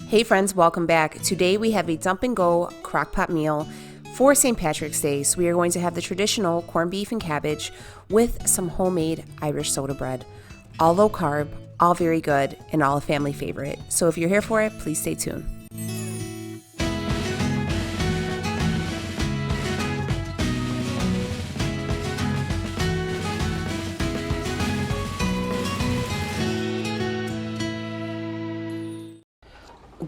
Hey friends, welcome back. Today we have a dump and go crock pot meal for St. Patrick's Day. So we are going to have the traditional corned beef and cabbage with some homemade Irish soda bread. All low carb, all very good, and all a family favorite. So if you're here for it, please stay tuned.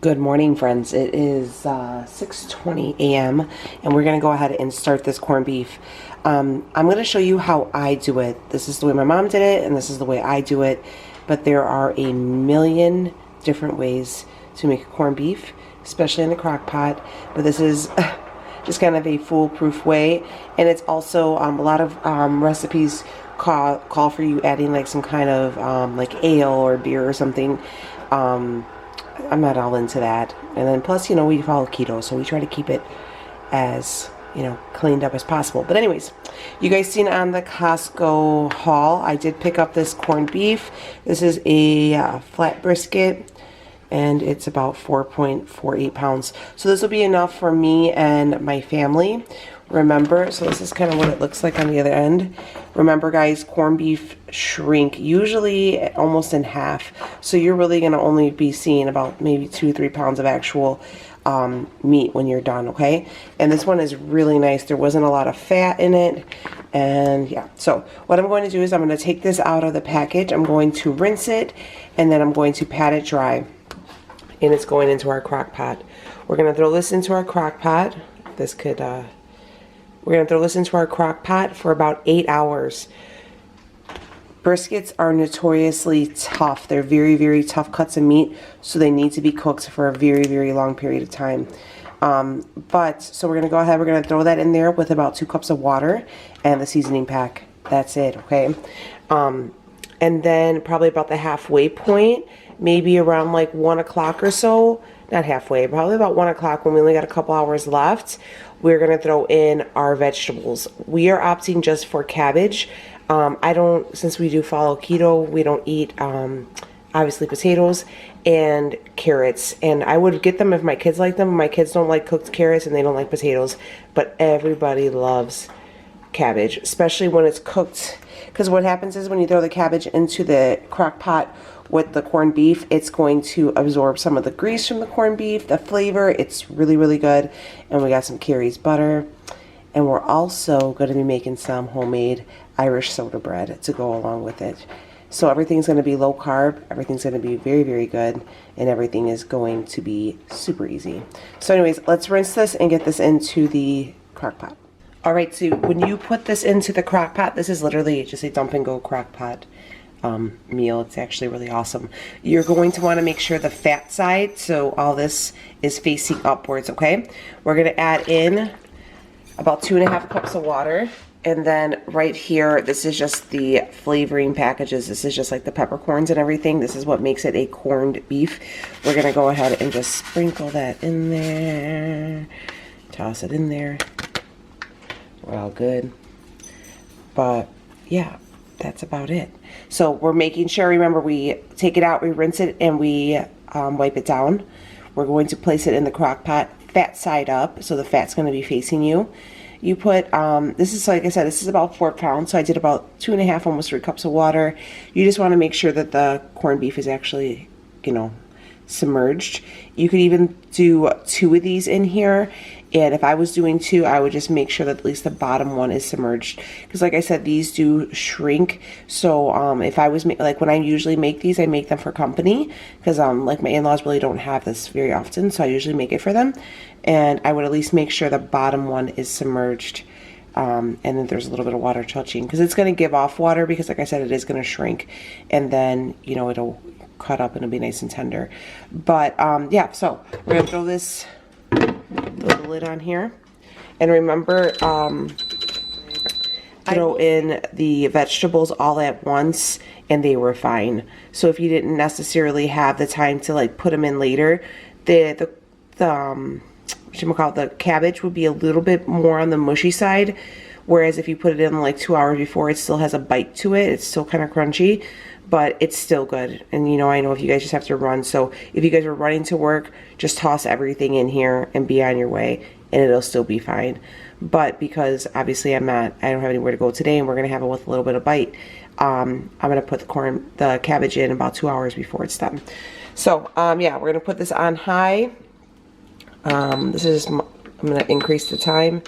Good morning, friends. It is 6:20 a.m. and we're going to go ahead and start this corned beef. I'm going to show you how I do it. This is the way my mom did it, and this is the way I do it. But there are a million different ways to make a corned beef, especially in the crock pot. But this is just kind of a foolproof way. And it's also a lot of recipes call for you adding like some kind of like ale or beer or something. I'm not all into that. And then plus, we follow keto, so we try to keep it as, cleaned up as possible. But anyways, you guys seen on the Costco haul, I did pick up this corned beef. This is a flat brisket, and it's about 4.48 pounds. So this will be enough for me and my family. Remember, so this is kind of what it looks like on the other end. Remember, guys, corned beef shrink usually almost in half. So you're really going to only be seeing about maybe 2-3 pounds of actual meat when you're done, okay? And this one is really nice. There wasn't a lot of fat in it. And yeah, so what I'm going to do is I'm going to take this out of the package. I'm going to rinse it, and then I'm going to pat it dry. And it's going into our crock pot. We're going to throw this into our crock pot. This could... We're going to throw this into our crock pot for about 8 hours. Briskets are notoriously tough. They're very, very tough cuts of meat, so they need to be cooked for a very, very long period of time. So we're going to go ahead, we're going to throw that in there with about 2 cups of water and the seasoning pack. That's it, okay? And then probably about the halfway point, maybe around like 1 o'clock or so, not halfway, probably about 1 o'clock when we only got a couple hours left, we're going to throw in our vegetables. We are opting just for cabbage. Since we do follow keto, we don't eat, obviously, potatoes and carrots. And I would get them if my kids like them. My kids don't like cooked carrots and they don't like potatoes. But everybody loves cabbage, especially when it's cooked. Because what happens is when you throw the cabbage into the crock pot with the corned beef, it's going to absorb some of the grease from the corned beef, the flavor. It's really, really good. And we got some Carrie's butter. And we're also going to be making some homemade Irish soda bread to go along with it. So everything's going to be low carb. Everything's going to be very, very good. And everything is going to be super easy. So anyways, let's rinse this and get this into the crock pot. All right, so when you put this into the crock pot, this is literally just a dump and go crock pot meal. It's actually really awesome. You're going to want to make sure the fat side, so all this is facing upwards, okay? We're going to add in about 2.5 cups of water. And then right here, this is just the flavoring packages. This is just like the peppercorns and everything. This is what makes it a corned beef. We're going to go ahead and just sprinkle that in there. Toss it in there. We're all good. But yeah, that's about it. So we're making sure, remember, we take it out, we rinse it, and we wipe it down. We're going to place it in the crock pot, fat side up, so the fat's going to be facing you. You put, this is, like I said, this is about 4 pounds, so I did about 2.5, almost 3 cups of water. You just want to make sure that the corned beef is actually, submerged. You could even do 2 of these in here. And if I was doing 2, I would just make sure that at least the bottom one is submerged. Because like I said, these do shrink. So if I was, like when I usually make these, I make them for company. Because like my in-laws really don't have this very often. So I usually make it for them. And I would at least make sure the bottom one is submerged. And then there's a little bit of water touching. Because it's going to give off water. Because like I said, it is going to shrink. And then, it'll cut up and it'll be nice and tender. But yeah, so we're going to throw this... Throw the lid on here, and remember, throw in the vegetables all at once, and they were fine. So if you didn't necessarily have the time to like put them in later, the cabbage would be a little bit more on the mushy side, whereas if you put it in like 2 hours before, it still has a bite to it. It's still kind of crunchy. but it's still good. And you know, I know if you guys just have to run, so if you guys are running to work, just toss everything in here and be on your way, and it'll still be fine. But because obviously I don't have anywhere to go today, and we're gonna have it with a little bit of bite, I'm gonna put the cabbage in about 2 hours before it's done. So yeah, we're gonna put this on high. I'm gonna increase the time.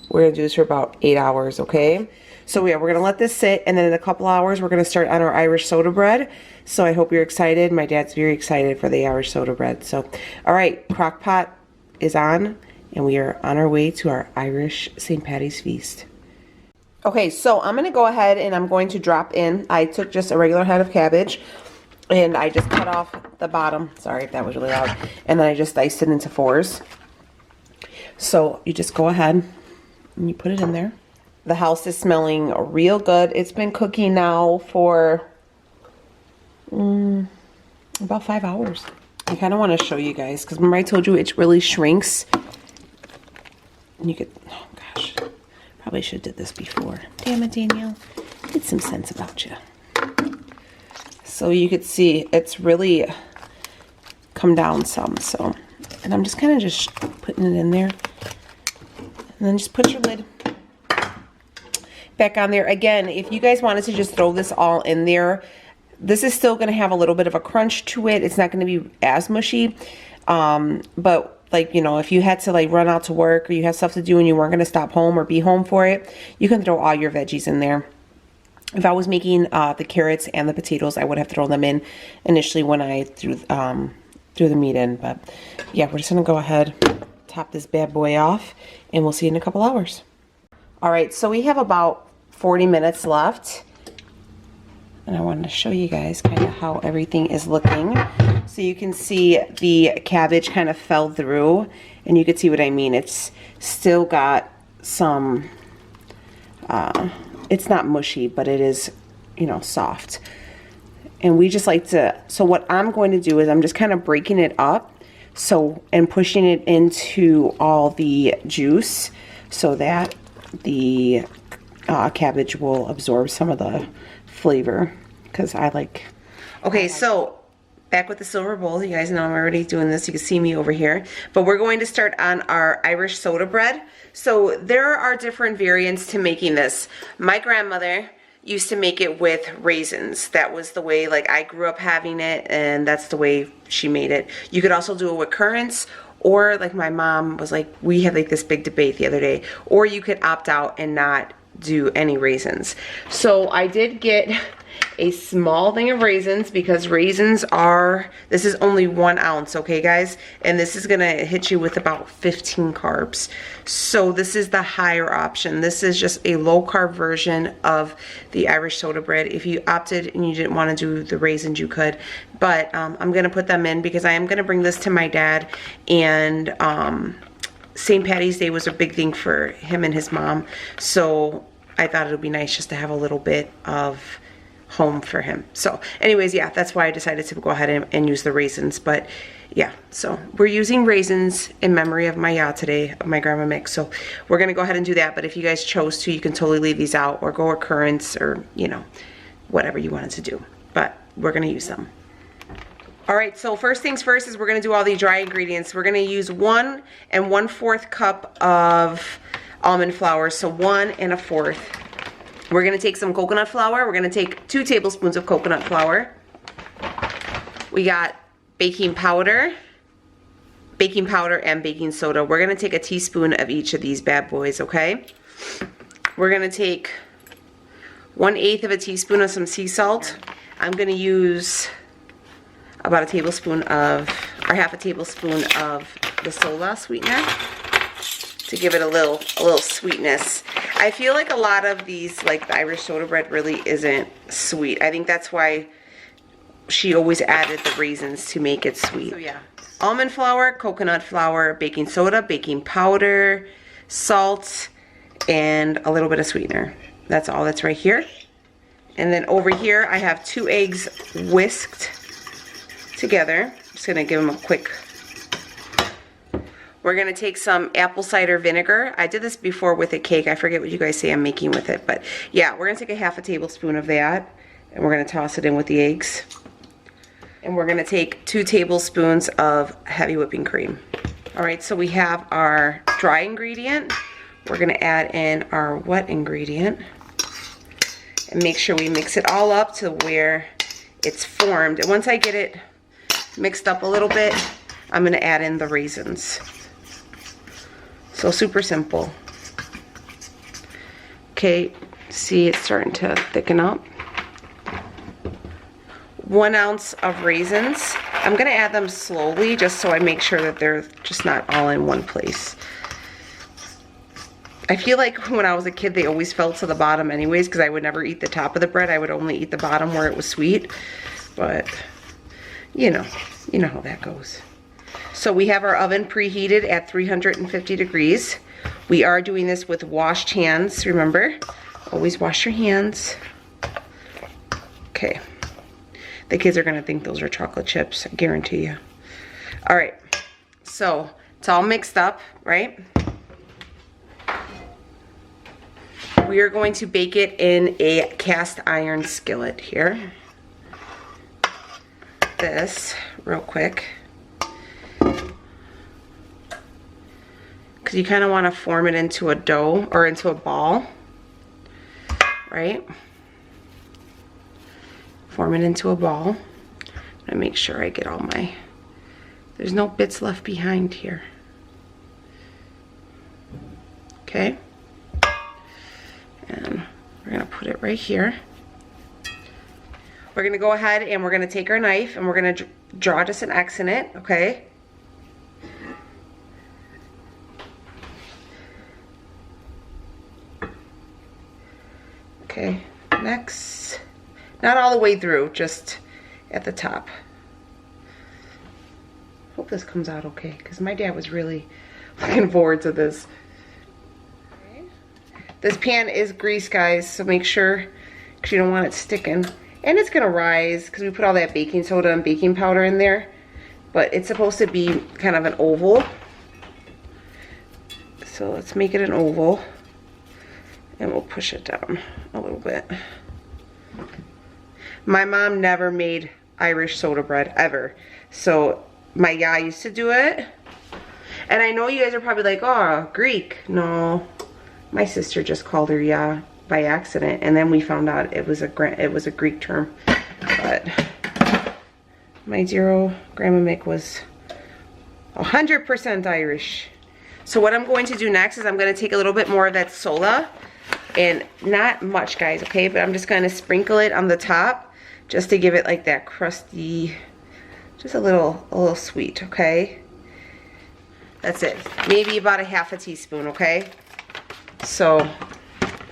We're gonna do this for about 8 hours, okay? So yeah, we're gonna let this sit, and then in a couple hours we're gonna start on our Irish soda bread. So I hope you're excited. My dad's very excited for the Irish soda bread. So all right, crock pot is on, and we are on our way to our Irish St. Patty's feast. Okay, so I'm gonna go ahead and I'm going to drop in. I took just a regular head of cabbage, and I just cut off the bottom. Sorry if that was really loud. And then I just diced it into 4s. So you just go ahead and you put it in there. The house is smelling real good. It's been cooking now for about 5 hours. I kind of want to show you guys, because remember I told you it really shrinks. And you could, oh gosh, probably should have did this before. Damn it, Danielle. Get some sense about you. So you could see it's really come down some. So, and I'm just kind of just putting it in there. And then just put your lid back on there. Again, if you guys wanted to just throw this all in there, this is still going to have a little bit of a crunch to it. It's not going to be as mushy. But like, you know, if you had to like run out to work, or you have stuff to do and you weren't going to stop home or be home for it, you can throw all your veggies in there. If I was making the carrots and the potatoes, I would have thrown them in initially when I threw the meat in. But yeah, we're just going to go ahead, top this bad boy off, and we'll see you in a couple hours. All right, so we have about 40 minutes left. And I wanted to show you guys kind of how everything is looking. So you can see the cabbage kind of fell through, and you can see what I mean. It's still got some, it's not mushy, but it is, you know, soft. And we just like to, so what I'm going to do is I'm just kind of breaking it up, and pushing it into all the juice so that the cabbage will absorb some of the flavor, because I like. Okay, so back with the silver bowl. You guys know I'm already doing this. You can see me over here. But we're going to start on our Irish soda bread. So there are different variants to making this. My grandmother used to make it with raisins. That was the way, like, I grew up having it, and that's the way she made it. You could also do it with currants, or like my mom was like, we had like this big debate the other day, or you could opt out and not do any raisins. So I did get a small thing of raisins, because raisins are, this is only 1 ounce, okay guys, and this is gonna hit you with about 15 carbs. So this is the higher option. This is just a low carb version of the Irish soda bread. If you opted and you didn't want to do the raisins, you could, but I'm gonna put them in because I am gonna bring this to my dad, and St. Patty's Day was a big thing for him and his mom, so I thought it would be nice just to have a little bit of home for him. So anyways, yeah, that's why I decided to go ahead and use the raisins. But yeah, so we're using raisins in memory of my today, of my grandma mix. So we're gonna go ahead and do that. But if you guys chose to, you can totally leave these out, or go with currants, or you know, whatever you wanted to do. But we're gonna use them. All right, so first things first is we're gonna do all the dry ingredients. We're gonna use 1 1/4 cup of almond flour, so 1 1/4. We're gonna take some coconut flour. We're gonna take 2 tablespoons of coconut flour. We got baking powder and baking soda. We're gonna take a teaspoon of each of these bad boys, okay? We're gonna take 1/8 of a teaspoon of some sea salt. I'm gonna use about a tablespoon of, or half a tablespoon of the soda sweetener to give it a little sweetness. I feel like a lot of these, like the Irish soda bread, really isn't sweet. I think that's why she always added the raisins, to make it sweet. So yeah, almond flour, coconut flour, baking soda, baking powder, salt, and a little bit of sweetener. That's all that's right here. And then over here I have 2 eggs whisked together. I'm just gonna give them a quick. We're gonna take some apple cider vinegar. I did this before with a cake. I forget what you guys say I'm making with it, but yeah, we're gonna take a half a tablespoon of that. And we're gonna toss it in with the eggs. And we're gonna take 2 tablespoons of heavy whipping cream. All right, so we have our dry ingredient. We're gonna add in our wet ingredient. And make sure we mix it all up to where it's formed. And once I get it mixed up a little bit, I'm gonna add in the raisins. So super simple. Okay, see it's starting to thicken up. 1 ounce of raisins. I'm gonna add them slowly just so I make sure that they're just not all in one place. I feel like when I was a kid, they always fell to the bottom anyways because I would never eat the top of the bread. I would only eat the bottom where it was sweet. But, you know how that goes. So we have our oven preheated at 350 degrees. We are doing this with washed hands, remember? Always wash your hands. Okay. The kids are gonna think those are chocolate chips, I guarantee you. All right, so it's all mixed up, right? We are going to bake it in a cast iron skillet here. This real quick. Because you kind of want to form it into a dough or into a ball, right? Form it into a ball. And make sure I get all my, there's no bits left behind here. Okay. And we're gonna put it right here. We're gonna go ahead and we're gonna take our knife and we're gonna draw just an X in it, okay? Okay, next. Not all the way through, just at the top. Hope this comes out okay, because my dad was really looking forward to this. This pan is grease, guys, so make sure, because you don't want it sticking. And it's gonna rise, because we put all that baking soda and baking powder in there. But it's supposed to be kind of an oval. So let's make it an oval. And we'll push it down a little bit. My mom never made Irish soda bread, ever. So my ya used to do it. And I know you guys are probably like, oh, Greek. No. My sister just called her ya by accident, and then we found out it was a Greek term. But my zero Grandma Mick was 100% Irish. So what I'm going to do next is I'm going to take a little bit more of that soda, and not much, guys, okay? But I'm just going to sprinkle it on the top just to give it like that crusty, just a little sweet, okay? That's it. Maybe about a half a teaspoon, okay? So,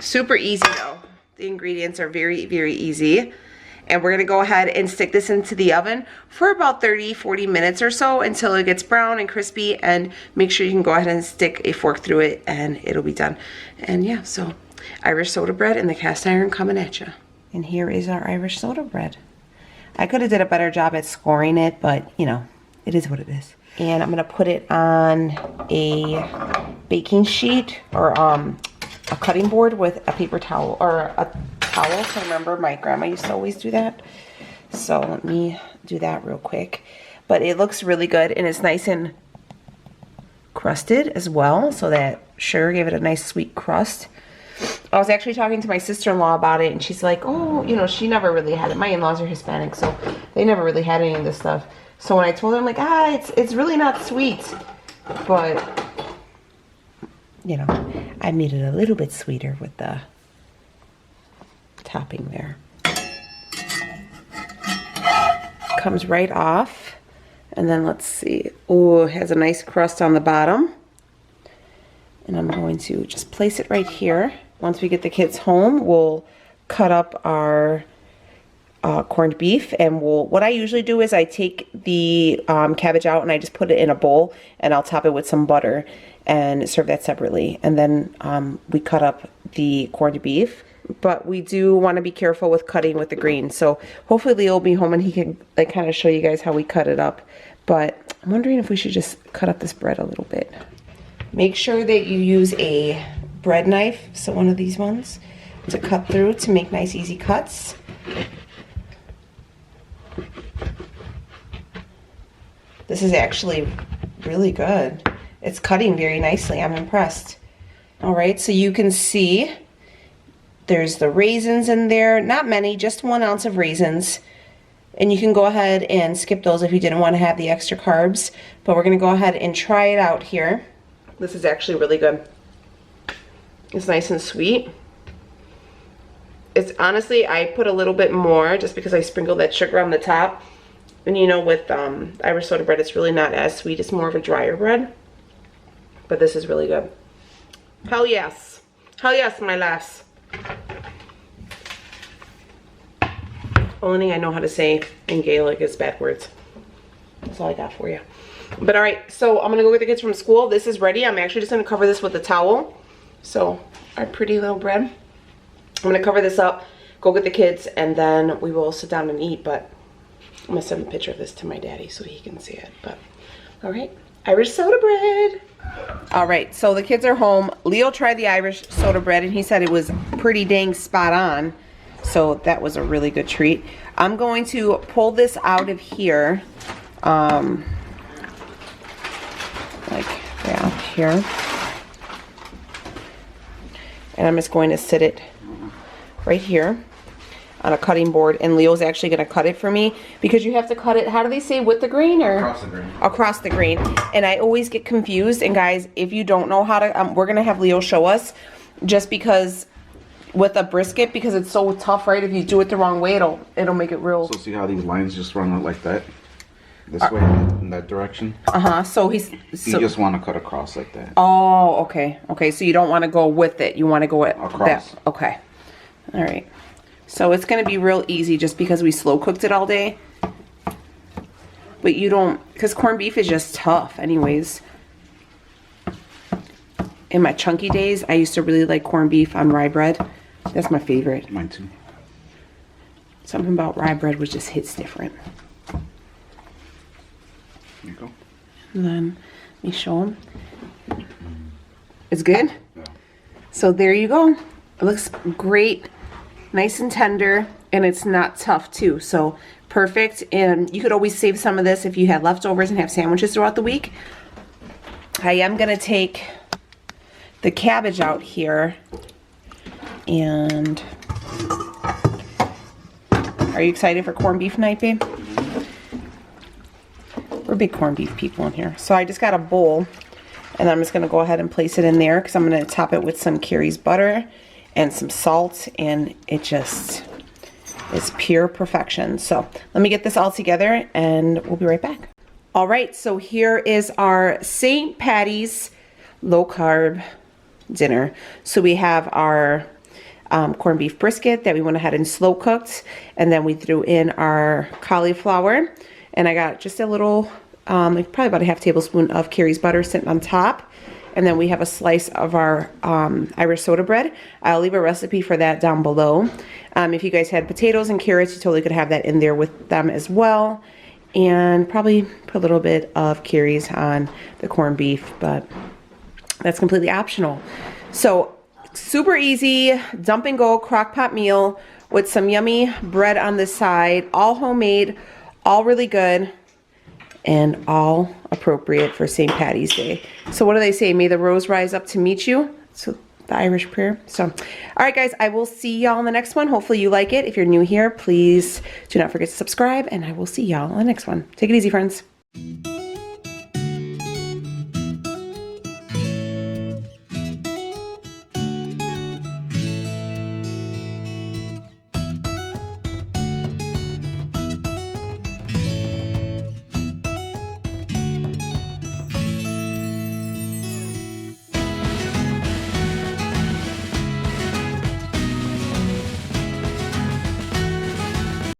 super easy though. The ingredients are very, very easy. And we're gonna go ahead and stick this into the oven for about 30-40 minutes or so until it gets brown and crispy, and make sure you can go ahead and stick a fork through it and it'll be done. And yeah, so Irish soda bread in the cast iron coming at you. And here is our Irish soda bread. I could have did a better job at scoring it, but you know, it is what it is. And I'm gonna put it on a baking sheet or a cutting board with a paper towel or a towel. So remember, my grandma used to always do that. So let me do that real quick. But it looks really good, and it's nice and crusted as well, so that sugar gave it a nice sweet crust. I was actually talking to my sister-in-law about it, and she's like, oh, you know, she never really had it. My in-laws are Hispanic, so they never really had any of this stuff. So when I told her, I'm like, it's really not sweet. But, you know, I made it a little bit sweeter with the topping there. Comes right off. And then let's see. Oh, it has a nice crust on the bottom. And I'm going to just place it right here. Once we get the kids home, we'll cut up our corned beef, and what I usually do is I take the cabbage out and I just put it in a bowl, and I'll top it with some butter and serve that separately. And then we cut up the corned beef, but we do want to be careful with cutting with the greens. So hopefully Leo will be home and he can like kind of show you guys how we cut it up. But I'm wondering if we should just cut up this bread a little bit. Make sure that you use a bread knife, so one of these ones, to cut through to make nice easy cuts. This is actually really good. It's cutting very nicely. I'm impressed. All right, so you can see there's the raisins in there. Not many, just 1 ounce of raisins. And you can go ahead and skip those if you didn't want to have the extra carbs. But we're going to go ahead and try it out here. This is actually really good. It's nice and sweet. It's honestly, I put a little bit more just because I sprinkled that sugar on the top. And you know, with Irish soda bread, it's really not as sweet. It's more of a drier bread. But this is really good. Hell yes. Hell yes, my lass. Only thing I know how to say in Gaelic is bad words. That's all I got for you. But all right, so I'm gonna go get the kids from school. This is ready. I'm actually just gonna cover this with a towel. So our pretty little bread. I'm gonna cover this up, go get the kids, and then we will sit down and eat. But I'm gonna send a picture of this to my daddy so he can see it. But all right, Irish soda bread. All right, so the kids are home. Leo tried the Irish soda bread and he said it was pretty dang spot on. So that was a really good treat. I'm going to pull this out of here, like that here. And I'm just going to sit it right here on a cutting board, and Leo's actually going to cut it for me because you have to cut it, how do they say, with the grain or? Across the grain. Across the grain. And I always get confused, and guys, if you don't know how to, we're going to have Leo show us, just because with a brisket, because it's so tough, right? If you do it the wrong way, it'll make it real. So see how these lines just run out like that? This way, in that direction? Uh-huh, so you just want to cut across like that. Oh, okay. Okay, so you don't want to go with it. You want to go across. That. Okay. All right. So it's going to be real easy just because we slow cooked it all day. But you don't, because corned beef is just tough anyways. In my chunky days, I used to really like corned beef on rye bread. That's my favorite. Mine too. Something about rye bread which just hits different. There you go. And then let me show them. It's good? Yeah. So there you go. It looks great. Nice and tender, and it's not tough too, so perfect. And you could always save some of this if you had leftovers and have sandwiches throughout the week. I am gonna take the cabbage out here, and are you excited for corned beef night, babe? We're big corned beef people in here. So I just got a bowl, and I'm just gonna go ahead and place it in there because I'm gonna top it with some Carrie's butter and some salt, and it just is pure perfection. So let me get this all together and we'll be right back. All right, so here is our St. Patty's low carb dinner. So we have our corned beef brisket that we went ahead and slow cooked, and then we threw in our cauliflower, and I got just a little, like probably about a half tablespoon of Carrie's butter sitting on top. And then we have a slice of our Irish soda bread. I'll leave a recipe for that down below. If you guys had potatoes and carrots, you totally could have that in there with them as well. And probably put a little bit of Carrie's on the corned beef, but that's completely optional. So super easy, dump and go crock pot meal with some yummy bread on the side, all homemade, all really good, and all appropriate for St. Patty's Day. So what do they say? May the rose rise up to meet you. So the Irish prayer. So, all right, guys, I will see y'all in the next one. Hopefully you like it. If you're new here, please do not forget to subscribe, and I will see y'all in the next one. Take it easy, friends.